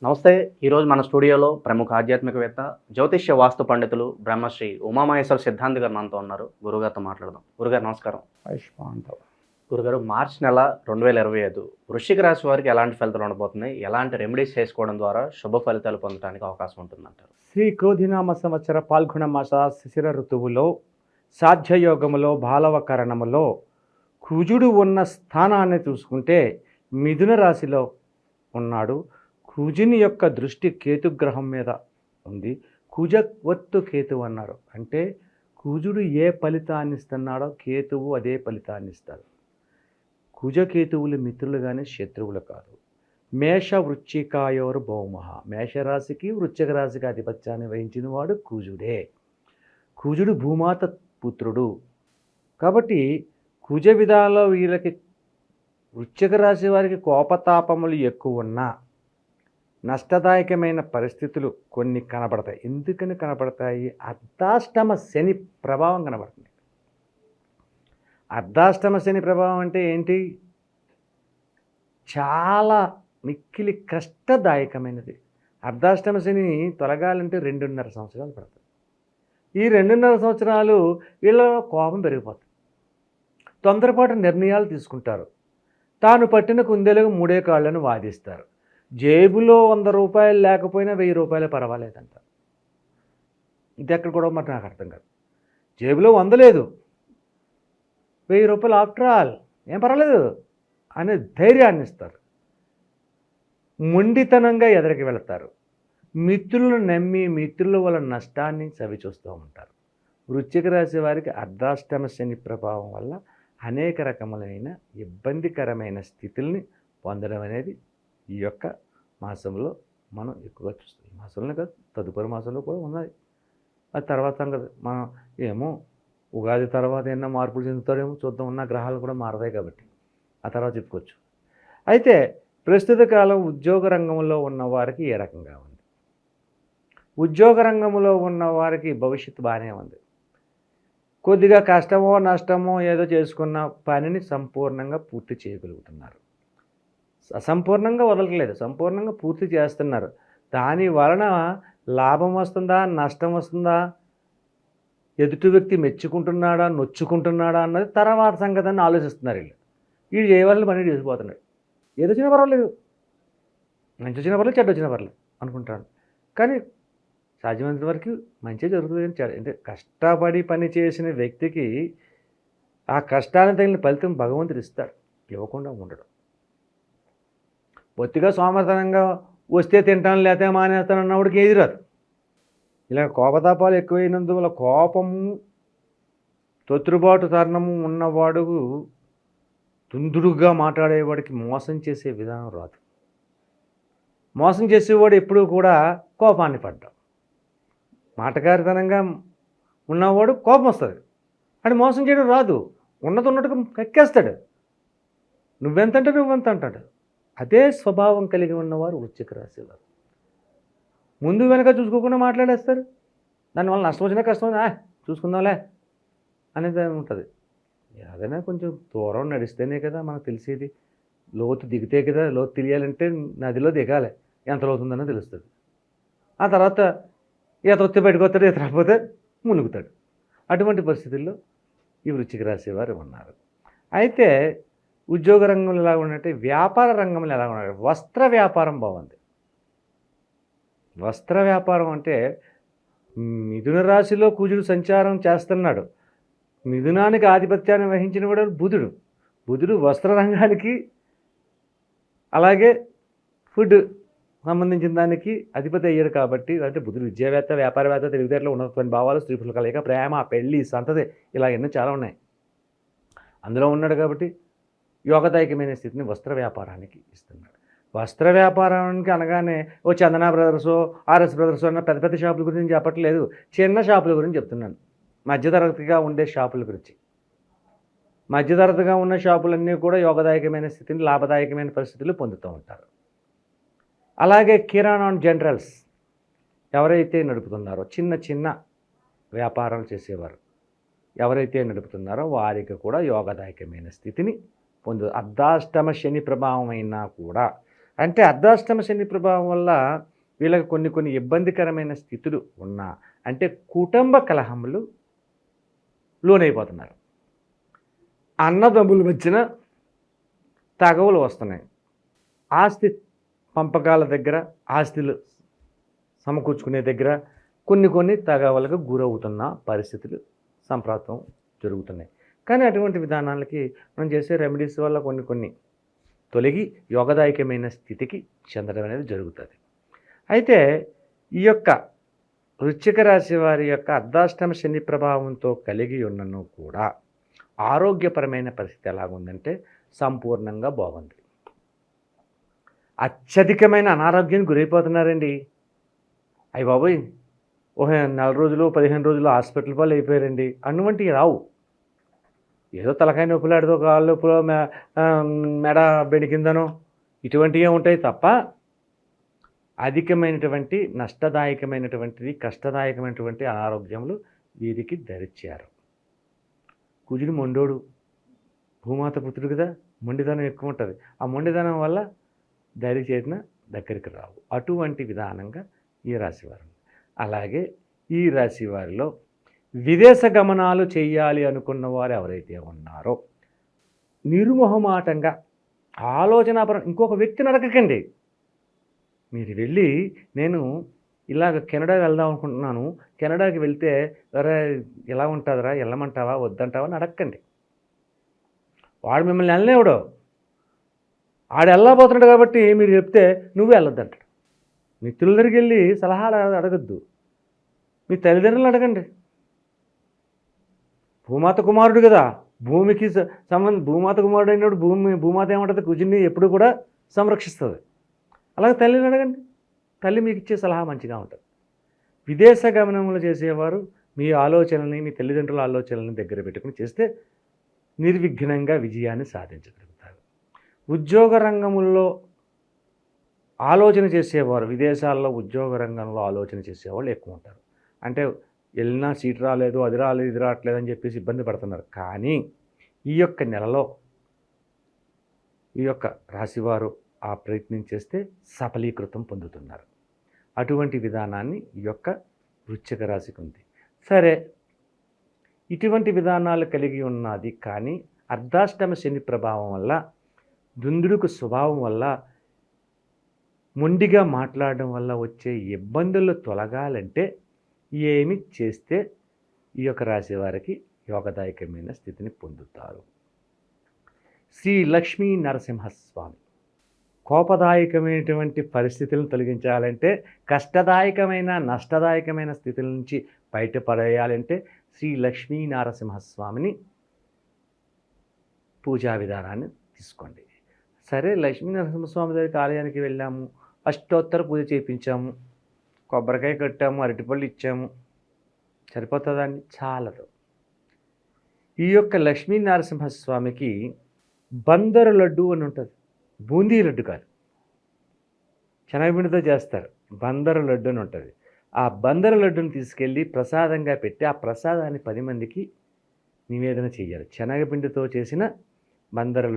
నమస్తే. ఈరోజు మన స్టూడియోలో ప్రముఖ ఆధ్యాత్మికవేత్త, జ్యోతిష్య వాస్తు పండితులు బ్రహ్మశ్రీ ఉమామహేశ్వర సిద్ధాంతి గారు మనతో ఉన్నారు. గురుగారితో మాట్లాడదాం. గురుగారు నమస్కారం. ఆయుష్మాంతవ్. గురుగారు, మార్చి నెల 2025 వృశ్చిక రాశి వారికి ఎలాంటి ఫలితాలు ఉండబోతున్నాయి? ఎలాంటి రెమెడీస్ చేసుకోవడం ద్వారా శుభ ఫలితాలు పొందడానికి అవకాశం ఉంటుందంటారు? శ్రీ క్రోధినామ సంవత్సర పాల్గొన మాస శిశిర ఋతువులో సాధ్యయోగములో బాలవకరణములో కుజుడు ఉన్న స్థానాన్ని చూసుకుంటే మిథున రాశిలో ఉన్నాడు. కుజుని యొక్క దృష్టి కేతుగ్రహం మీద ఉంది. కుజవత్తు కేతువు అన్నారు. అంటే కుజుడు ఏ ఫలితాన్ని ఇస్తున్నాడో కేతువు అదే ఫలితాన్ని ఇస్తాడు. కుజకేతువులు మిత్రులు కానీ శత్రువులు కాదు. మేష వృశ్చికాయోరు భౌమః. మేషరాశికి వృశ్చిక రాశికి ఆధిపత్యాన్ని వహించిన వాడు కుజుడే. కుజుడు భూమాత పుత్రుడు. కాబట్టి కుజ విధాలో వీళ్ళకి వృశ్చిక రాశి వారికి కోపతాపములు ఎక్కువ ఉన్నా నష్టదాయకమైన పరిస్థితులు కొన్ని కనబడతాయి. ఎందుకని కనబడతాయి? అర్ధాష్టమ శని ప్రభావం కనబడుతుంది. అర్ధాష్టమ శని ప్రభావం అంటే ఏంటి? చాలా మిక్కిలి కష్టదాయకమైనది. అర్ధాష్టమ శని తొలగాలంటే 2.5 సంవత్సరాలు పడుతుంది. ఈ 2.5 సంవత్సరాలు వీళ్ళలో కోపం పెరిగిపోతుంది. తొందరపాటు నిర్ణయాలు తీసుకుంటారు. తాను పట్టిన కుందేలకు 3 కాళ్ళను వాదిస్తారు. జేబులో 100 రూపాయలు లేకపోయినా 1000 రూపాయలు పర్వాలేదంట. ఇది ఎక్కడ కూడా మరి నాకు అర్థం కాదు. జేబులో 100 లేదు, 1000 రూపాయలు ఆఫ్టర్ ఆల్ ఏం పర్వాలేదు అనే ధైర్యాన్ని ఇస్తారు. మొండితనంగా ఎదరికి వెళతారు. మిత్రులను నమ్మి మిత్రుల వల్ల నష్టాన్ని చవిచూస్తూ ఉంటారు. వృశ్చిక రాశి వారికి అర్ధాష్టమ శని ప్రభావం వల్ల అనేక రకములైన ఇబ్బందికరమైన స్థితుల్ని పొందడం అనేది ఈ యొక్క మాసంలో మనం ఎక్కువగా చూస్తాం. ఈ మాసంలో కాదు, తదుపరి మాసంలో కూడా ఉన్నది. అది తర్వాత సంగతి. మనం ఏమో ఉగాది తర్వాత ఏమన్నా మార్పులు చెందుతారేమో చూద్దాం. ఉన్న గ్రహాలు కూడా మారతాయి కాబట్టి ఆ తర్వాత చెప్పుకోవచ్చు. అయితే ప్రస్తుత కాలం ఉద్యోగ రంగంలో ఉన్న వారికి ఏ రకంగా ఉంది? ఉద్యోగ రంగంలో ఉన్న వారికి భవిష్యత్తు బాగానే ఉంది. కొద్దిగా కష్టమో నష్టమో ఏదో చేసుకున్న పనిని సంపూర్ణంగా పూర్తి చేయగలుగుతున్నారు. అసంపూర్ణంగా వదలట్లేదు, సంపూర్ణంగా పూర్తి చేస్తున్నారు. దాని వలన లాభం వస్తుందా నష్టం వస్తుందా, ఎదుటి వ్యక్తి మెచ్చుకుంటున్నాడా నొచ్చుకుంటున్నాడా అన్నది తర్వాత సంగతిని ఆలోచిస్తున్నారు. వీళ్ళు చేయవలసిన పని చేసిపోతున్నాడు. ఏదో వచ్చినా పర్వాలేదు, మంచి వచ్చినా పర్లేదు, చెడ్డ వచ్చినా పర్లేదు అనుకుంటాడు. కానీ సాధ్యమైనంత వరకు మంచిగా జరుగుతుంది. కానీ అంటే కష్టపడి పని చేసిన వ్యక్తికి ఆ కష్టానికి తగిన ఫలితం భగవంతుడు ఇస్తాడు, ఇవ్వకుండా ఉండడు. బొత్తిగా సోమర్తనంగా వస్తే తింటాను లేకపోతే మానేస్తాను అన్నవాడికి ఏది రాదు. ఇలా కోపతాపాలు ఎక్కువైనందువల్ల కోపము తొత్తుబాటు తరుణము ఉన్నవాడు తుందుడుగా మాట్లాడేవాడికి మోసం చేసే విధానం రాదు. మోసం చేసేవాడు ఎప్పుడూ కూడా కోపాన్ని పడ్డాడు. మాటకారితనంగా ఉన్నవాడు కోపం వస్తుంది, అది మోసం చేయడం రాదు. ఉన్నట్టుగా కక్కేస్తాడు. నువ్వెంతంటే నువ్వెంత అంటాడు. అదే స్వభావం కలిగి ఉన్నవారు వృశ్చిక రాశి వారు. ముందు వెనక చూసుకోకుండా మాట్లాడేస్తారు. దానివల్ల నష్టం వచ్చినా కష్టం వచ్చినా చూసుకుందాంలే అనేది ఉంటుంది. ఏదైనా కొంచెం దూరం నడిస్తేనే కదా మనకు తెలిసేది. లోతు దిగితే కదా, లోతు తెలియాలంటే నదిలో దిగాలి, ఎంత లోతుందనో తెలుస్తుంది. ఆ తర్వాత ఈత వస్తే బయటకు వస్తాడు, ఈత రాకపోతే మునుగుతాడు. అటువంటి పరిస్థితుల్లో ఈ వృశ్చిక రాశి వారు ఉన్నారు. అయితే ఉద్యోగ రంగంలో ఎలా ఉన్నట్టే వ్యాపార రంగంలో ఎలా ఉన్నారు? వస్త్ర వ్యాపారం బాగుంది. వస్త్ర వ్యాపారం అంటే మిథున రాశిలో కుజుడు సంచారం చేస్తున్నాడు. మిథునానికి ఆధిపత్యాన్ని వహించిన కూడా బుధుడు. బుధుడు వస్త్ర రంగానికి అలాగే ఫుడ్ సంబంధించిన దానికి అధిపతి అయ్యాడు. కాబట్టి అంటే బుధుడు విద్యావేత్త, వ్యాపారవేత్త, తెలివితేటలో ఉన్నటువంటి భావాలు, స్త్రీ పురుషుల కలయిక, ప్రేమ, పెళ్ళి, సంతతి, ఇలా ఎన్నో చాలా ఉన్నాయి. అందులో ఉన్నాడు కాబట్టి యోగదాయకమైన స్థితిని వస్త్ర వ్యాపారానికి ఇస్తున్నాడు. వస్త్ర వ్యాపారానికి అనగానే ఓ చందన బ్రదర్సో, ఆర్ఎస్ బ్రదర్సో అన్న పెద్ద పెద్ద షాపుల గురించి చెప్పట్లేదు, చిన్న షాపుల గురించి చెప్తున్నాను. మధ్యతరగతిగా ఉండే షాపుల గురించి. మధ్యతరగతిగా ఉన్న షాపులన్నీ కూడా యోగదాయకమైన స్థితిని, లాభదాయకమైన పరిస్థితులు పొందుతూ ఉంటారు. అలాగే కిరాణా అండ్ జనరల్స్ ఎవరైతే నడుపుతున్నారో, చిన్న చిన్న వ్యాపారాలు చేసేవారు ఎవరైతే నడుపుతున్నారో వారికి కూడా యోగదాయకమైన స్థితిని పొందు. అర్ధాష్టమ శని ప్రభావం అయినా కూడా అంటే అర్ధాష్టమ శని ప్రభావం వల్ల వీళ్ళకి కొన్ని ఇబ్బందికరమైన స్థితులు ఉన్నా, అంటే కుటుంబ కలహములు లోనైపోతున్నారు. అన్నదమ్ముల మధ్యన తగవులు వస్తున్నాయి. ఆస్తి పంపకాల దగ్గర, ఆస్తులు సమకూర్చుకునే దగ్గర కొన్ని తగవలకు గురవుతున్న పరిస్థితులు సంప్రాప్తం జరుగుతున్నాయి. కానీ అటువంటి విధానాలకి మనం చేసే రెమెడీస్ వల్ల కొన్ని తొలగి యోగదాయకమైన స్థితికి చెందడం అనేది జరుగుతుంది. అయితే ఈ యొక్క వృశ్చిక రాశి వారి యొక్క అర్ధాష్టమ శని ప్రభావంతో కలిగి ఉన్నను కూడా ఆరోగ్యపరమైన పరిస్థితి ఎలాగుందంటే సంపూర్ణంగా బాగుంది. అత్యధికమైన అనారోగ్యానికి గురైపోతున్నారండి. అయ్య బాబోయ్, ఓహో 4 రోజులు 15 రోజులు హాస్పిటల్ పాలు అయిపోయారండి అటువంటివి రావు. ఏదో తలకాయ నొప్పులాడితో కాళ్ళ నొప్పులో మెడ బెణికిందనో ఇటువంటివే ఉంటాయి తప్ప అధికమైనటువంటి నష్టదాయకమైనటువంటిది, కష్టదాయకమైనటువంటి అనారోగ్యములు వీరికి దరిచారు. కుజుడు మొండోడు, భూమాత పుత్రుడు కదా, మొండిదనం ఎక్కువ ఉంటుంది. ఆ మొండిదనం వల్ల దరి చేతిన దగ్గరికి రావు. అటువంటి విధానంగా ఈ రాశివారు. అలాగే ఈ రాశి వారిలో విదేశ గమనాలు చేయాలి అనుకున్న వారు ఎవరైతే ఉన్నారో నిర్మోహమాటంగా ఆలోచనాపరం ఇంకొక వ్యక్తిని అడగకండి. మీరు వెళ్ళి నేను ఇలాగ కెనడా వెళ్దాం అనుకుంటున్నాను, కెనడాకి వెళ్తే అరే ఎలా ఉంటుందిరా, వెళ్ళమంటావా వద్దంటావా అని అడగకండి. వాడు మిమ్మల్ని వెళ్ళలేవడో, ఆడు వెళ్ళబోతున్నాడు కాబట్టి మీరు చెప్తే నువ్వు వెళ్ళొద్దంటాడు. మిత్రుల దగ్గరికి వెళ్ళి సలహాలు అడగద్దు, మీ తల్లిదండ్రులు అడగండి. భూమాత కుమారుడు కదా, భూమికి భూమాత కుమారుడు అయినప్పుడు భూమాత ఏమంటుంది, కుజుని ఎప్పుడు కూడా సంరక్షిస్తుంది. అలాగే తల్లిని అడగండి, తల్లి మీకు ఇచ్చే సలహా మంచిగా ఉంటుంది. విదేశ గమనములు చేసేవారు మీ ఆలోచనల్ని, మీ తల్లిదండ్రుల ఆలోచనల్ని దగ్గర పెట్టుకుని చేస్తే నిర్విఘ్నంగా విజయాన్ని సాధించగలుగుతారు. ఉద్యోగ రంగంలో ఆలోచన చేసేవారు, విదేశాల్లో ఉద్యోగ రంగంలో ఆలోచన చేసేవాళ్ళు ఎక్కువ ఉంటారు. అంటే వెళ్ళినా సీట్ రాలేదు, అది రాలేదు, ఇది రావట్లేదు అని చెప్పేసి ఇబ్బంది పడుతున్నారు. కానీ ఈ యొక్క నెలలో ఈ యొక్క రాశివారు ఆ ప్రయత్నం చేస్తే సఫలీకృతం పొందుతున్నారు. అటువంటి విధానాన్ని ఈ యొక్క వృశ్చిక రాశికి ఉంది. సరే, ఇటువంటి విధానాలు కలిగి ఉన్నది. కానీ అర్ధాష్టమ శని ప్రభావం వల్ల, దుందుడుకు స్వభావం వల్ల, మొండిగా మాట్లాడడం వల్ల వచ్చే ఇబ్బందులు తొలగాలంటే ఏమి చేస్తే ఈ యొక్క రాశి వారికి యోగదాయకమైన స్థితిని పొందుతారు? శ్రీ లక్ష్మీ నరసింహస్వామి కోపదాయకమైనటువంటి పరిస్థితులను తొలగించాలంటే, కష్టదాయకమైన నష్టదాయకమైన స్థితుల నుంచి బయటపడేయాలంటే శ్రీ లక్ష్మీ నరసింహస్వామిని పూజా విధానాన్ని తీసుకోండి. సరే, లక్ష్మీ నరసింహస్వామి దగ్గరికి ఆలయానికి వెళ్ళాము, అష్టోత్తర పూజ చేయించాము, కొబ్బరికాయ కట్టాము, అరటిపళ్ళు ఇచ్చాము, సరిపోతుందండి? చాలదు. ఈ యొక్క లక్ష్మీ నరసింహస్వామికి బందరు లడ్డు అని ఉంటుంది. బూందీ లడ్డు కాదు, శనగపిండితో చేస్తారు. బందరు లడ్డు అని ఉంటుంది. ఆ బందరు లడ్డుని తీసుకెళ్ళి ప్రసాదంగా పెట్టి ఆ ప్రసాదాన్ని 10 మందికి నివేదన చేయాలి. శనగపిండితో చేసిన బందరు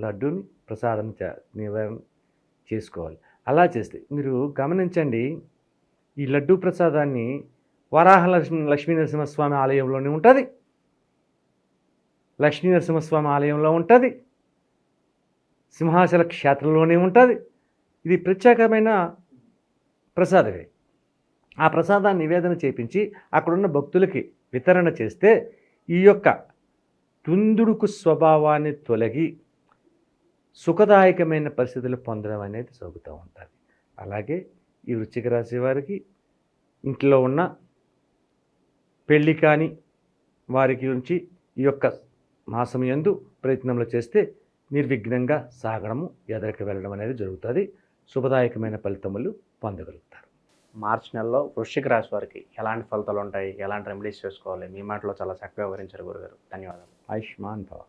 లడ్డుని ప్రసాదం నివేదన చేసుకోవాలి. అలా చేస్తే మీరు గమనించండి, ఈ లడ్డూ ప్రసాదాన్ని వరాహ లక్ష్మీ నరసింహస్వామి ఆలయంలోనే ఉంటుంది, లక్ష్మీ నరసింహస్వామి ఆలయంలో ఉంటుంది, సింహాచల క్షేత్రంలోనే ఉంటుంది. ఇది ప్రత్యేకమైన ప్రసాదమే. ఆ ప్రసాదాన్ని నివేదన చేపించి అక్కడున్న భక్తులకి వితరణ చేస్తే ఈ యొక్క దుందుడుకు స్వభావాన్ని తొలగి సుఖదాయకమైన పరిస్థితులు పొందడం అనేది జరుగుతూ ఉంటుంది. అలాగే ఈ వృశ్చిక రాశి వారికి ఇంట్లో ఉన్న పెళ్ళి కాని వారికి గురించి ఈ యొక్క మాసం యందు ప్రయత్నంలో చేస్తే నిర్విఘ్నంగా సాగడము, ఎదరికి వెళ్ళడం అనేది జరుగుతుంది. శుభదాయకమైన ఫలితములు పొందగలుగుతారు. మార్చి నెలలో వృశ్చిక రాశి వారికి ఎలాంటి ఫలితాలు ఉంటాయి, ఎలాంటి రెమెడీస్ చేసుకోవాలి, మీ మాటలో చాలా చక్కగా వివరించారు గురుగారు. ధన్యవాదాలు. ఆయుష్మాన్ భవ.